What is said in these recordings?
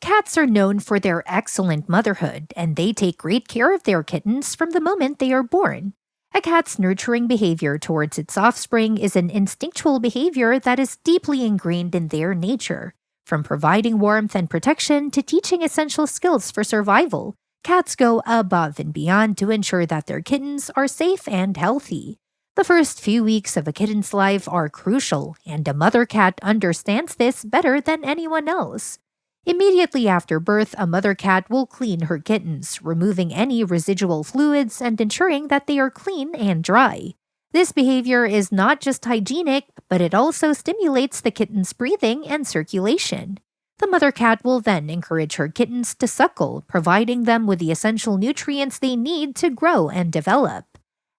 Cats are known for their excellent motherhood, and they take great care of their kittens from the moment they are born. A cat's nurturing behavior towards its offspring is an instinctual behavior that is deeply ingrained in their nature. From providing warmth and protection to teaching essential skills for survival, cats go above and beyond to ensure that their kittens are safe and healthy. The first few weeks of a kitten's life are crucial, and a mother cat understands this better than anyone else. Immediately after birth, a mother cat will clean her kittens, removing any residual fluids and ensuring that they are clean and dry. This behavior is not just hygienic, but it also stimulates the kitten's breathing and circulation. The mother cat will then encourage her kittens to suckle, providing them with the essential nutrients they need to grow and develop.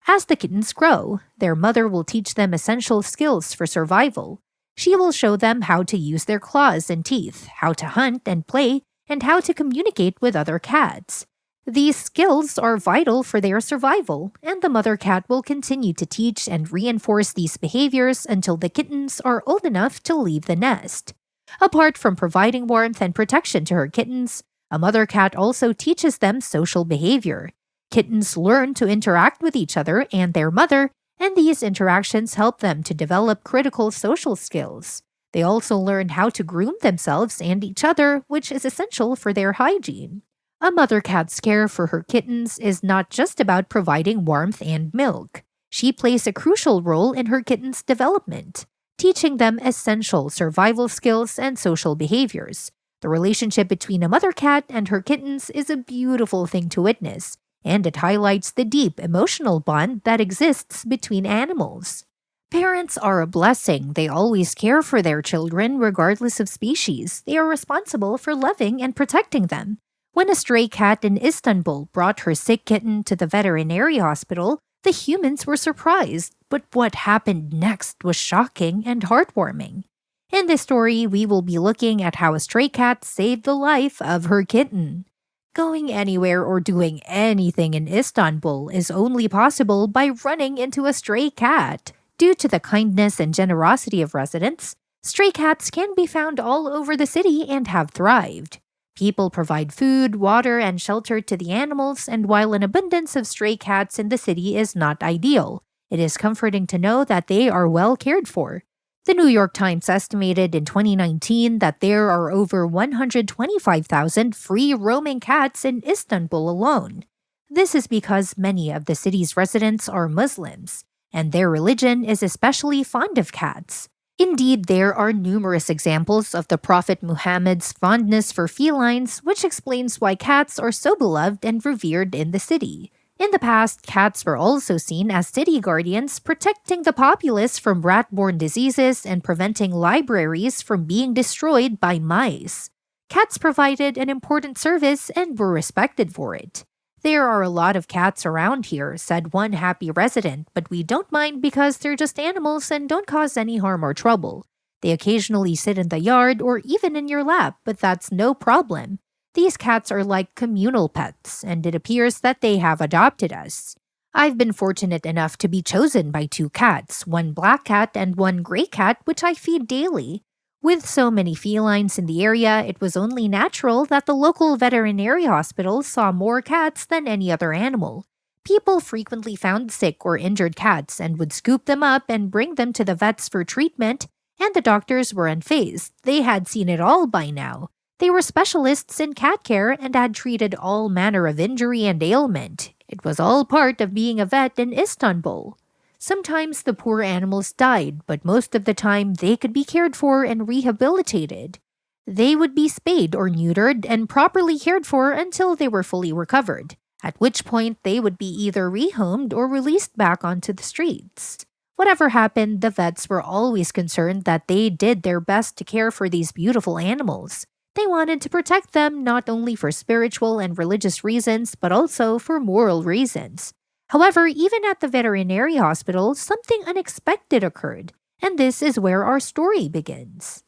As the kittens grow, their mother will teach them essential skills for survival. She will show them how to use their claws and teeth, how to hunt and play, and how to communicate with other cats. These skills are vital for their survival, and the mother cat will continue to teach and reinforce these behaviors until the kittens are old enough to leave the nest. Apart from providing warmth and protection to her kittens, a mother cat also teaches them social behavior. Kittens learn to interact with each other and their mother, and these interactions help them to develop critical social skills. They also learn how to groom themselves and each other, which is essential for their hygiene. A mother cat's care for her kittens is not just about providing warmth and milk. She plays a crucial role in her kittens' development, teaching them essential survival skills and social behaviors. The relationship between a mother cat and her kittens is a beautiful thing to witness, and it highlights the deep emotional bond that exists between animals. Parents are a blessing. They always care for their children regardless of species. They are responsible for loving and protecting them. When a stray cat in Istanbul brought her sick kitten to the veterinary hospital, the humans were surprised, but what happened next was shocking and heartwarming. In this story, we will be looking at how a stray cat saved the life of her kitten. Going anywhere or doing anything in Istanbul is only possible by running into a stray cat. Due to the kindness and generosity of residents, stray cats can be found all over the city and have thrived. People provide food, water, and shelter to the animals, and while an abundance of stray cats in the city is not ideal, it is comforting to know that they are well cared for. The New York Times estimated in 2019 that there are over 125,000 free-roaming cats in Istanbul alone. This is because many of the city's residents are Muslims, and their religion is especially fond of cats. Indeed, there are numerous examples of the Prophet Muhammad's fondness for felines, which explains why cats are so beloved and revered in the city. In the past, cats were also seen as city guardians, protecting the populace from rat-borne diseases and preventing libraries from being destroyed by mice. Cats provided an important service and were respected for it. "There are a lot of cats around here," said one happy resident, "but we don't mind because they're just animals and don't cause any harm or trouble. They occasionally sit in the yard or even in your lap, but that's no problem. These cats are like communal pets, and it appears that they have adopted us. I've been fortunate enough to be chosen by 2 cats, one black cat and one gray cat, which I feed daily. With so many felines in the area, it was only natural that the local veterinary hospital saw more cats than any other animal. People frequently found sick or injured cats and would scoop them up and bring them to the vets for treatment, and the doctors were unfazed. They had seen it all by now. They were specialists in cat care and had treated all manner of injury and ailment. It was all part of being a vet in Istanbul. Sometimes the poor animals died, but most of the time they could be cared for and rehabilitated. They would be spayed or neutered and properly cared for until they were fully recovered, at which point they would be either rehomed or released back onto the streets. Whatever happened, the vets were always concerned that they did their best to care for these beautiful animals. They wanted to protect them not only for spiritual and religious reasons, but also for moral reasons. However, even at the veterinary hospital, something unexpected occurred, and this is where our story begins.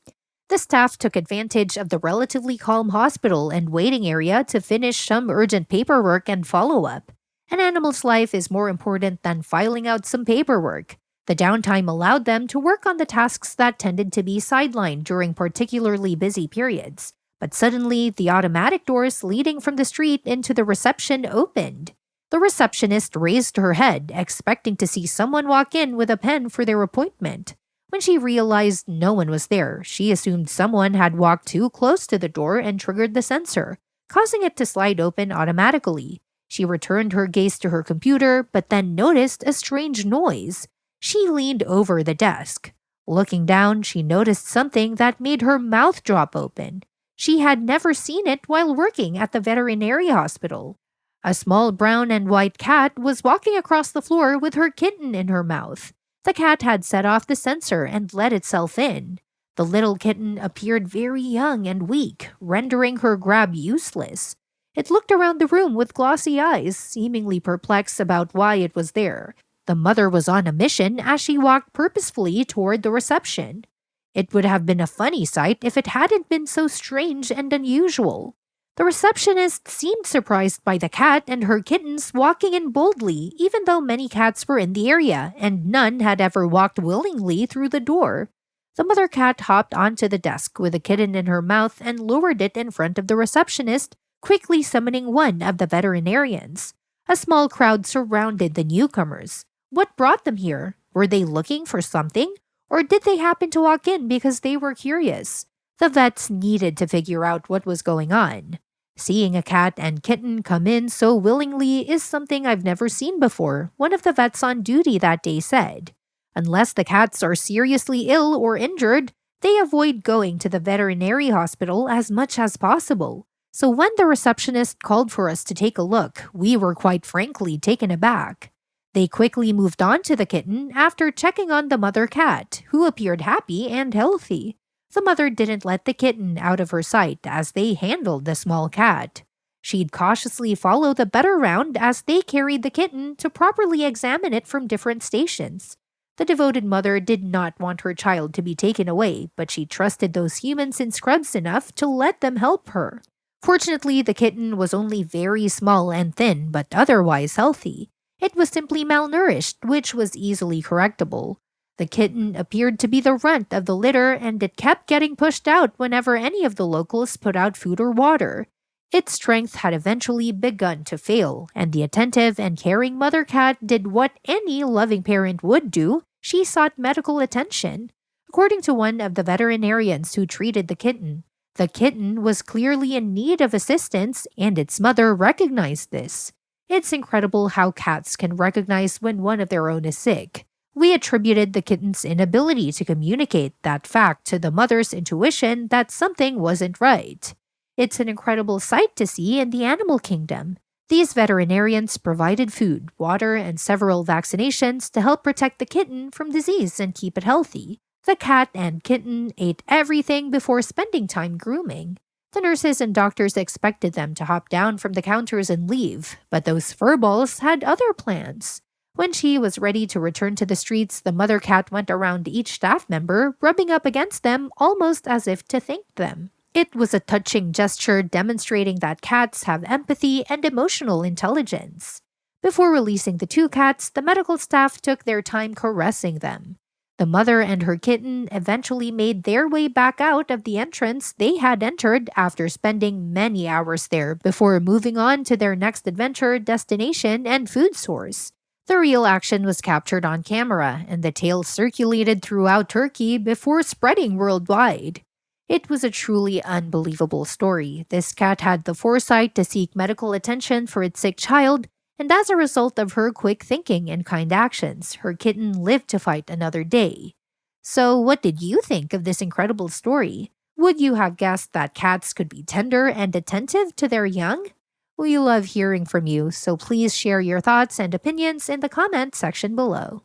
The staff took advantage of the relatively calm hospital and waiting area to finish some urgent paperwork and follow-up. An animal's life is more important than filing out some paperwork. The downtime allowed them to work on the tasks that tended to be sidelined during particularly busy periods. But suddenly, the automatic doors leading from the street into the reception opened. The receptionist raised her head, expecting to see someone walk in with a pen for their appointment. When she realized no one was there, she assumed someone had walked too close to the door and triggered the sensor, causing it to slide open automatically. She returned her gaze to her computer, but then noticed a strange noise. She leaned over the desk. Looking down, she noticed something that made her mouth drop open. She had never seen it while working at the veterinary hospital. A small brown and white cat was walking across the floor with her kitten in her mouth. The cat had set off the sensor and let itself in. The little kitten appeared very young and weak, rendering her grab useless. It looked around the room with glossy eyes, seemingly perplexed about why it was there. The mother was on a mission as she walked purposefully toward the reception. It would have been a funny sight if it hadn't been so strange and unusual. The receptionist seemed surprised by the cat and her kittens walking in boldly, even though many cats were in the area and none had ever walked willingly through the door. The mother cat hopped onto the desk with a kitten in her mouth and lured it in front of the receptionist, quickly summoning one of the veterinarians. A small crowd surrounded the newcomers. What brought them here? Were they looking for something? Or did they happen to walk in because they were curious? The vets needed to figure out what was going on. Seeing a cat and kitten come in so willingly is something I've never seen before, one of the vets on duty that day said. Unless the cats are seriously ill or injured, they avoid going to the veterinary hospital as much as possible. So when the receptionist called for us to take a look, we were quite frankly taken aback. They quickly moved on to the kitten after checking on the mother cat, who appeared happy and healthy. The mother didn't let the kitten out of her sight as they handled the small cat. She'd cautiously follow the vet around as they carried the kitten to properly examine it from different stations. The devoted mother did not want her child to be taken away, but she trusted those humans in scrubs enough to let them help her. Fortunately, the kitten was only very small and thin, but otherwise healthy. It was simply malnourished, which was easily correctable. The kitten appeared to be the runt of the litter, and it kept getting pushed out whenever any of the locals put out food or water. Its strength had eventually begun to fail, and the attentive and caring mother cat did what any loving parent would do. She sought medical attention. According to one of the veterinarians who treated the kitten was clearly in need of assistance, and its mother recognized this. It's incredible how cats can recognize when one of their own is sick. We attributed the kitten's inability to communicate that fact to the mother's intuition that something wasn't right. It's an incredible sight to see in the animal kingdom. These veterinarians provided food, water, and several vaccinations to help protect the kitten from disease and keep it healthy. The cat and kitten ate everything before spending time grooming. The nurses and doctors expected them to hop down from the counters and leave, but those furballs had other plans. When she was ready to return to the streets, the mother cat went around each staff member, rubbing up against them almost as if to thank them. It was a touching gesture demonstrating that cats have empathy and emotional intelligence. Before releasing the two cats, the medical staff took their time caressing them. The mother and her kitten eventually made their way back out of the entrance they had entered after spending many hours there before moving on to their next adventure, destination, and food source. The real action was captured on camera, and the tale circulated throughout Turkey before spreading worldwide. It was a truly unbelievable story. This cat had the foresight to seek medical attention for its sick child, and as a result of her quick thinking and kind actions, her kitten lived to fight another day. So, what did you think of this incredible story? Would you have guessed that cats could be tender and attentive to their young? We love hearing from you, so please share your thoughts and opinions in the comment section below.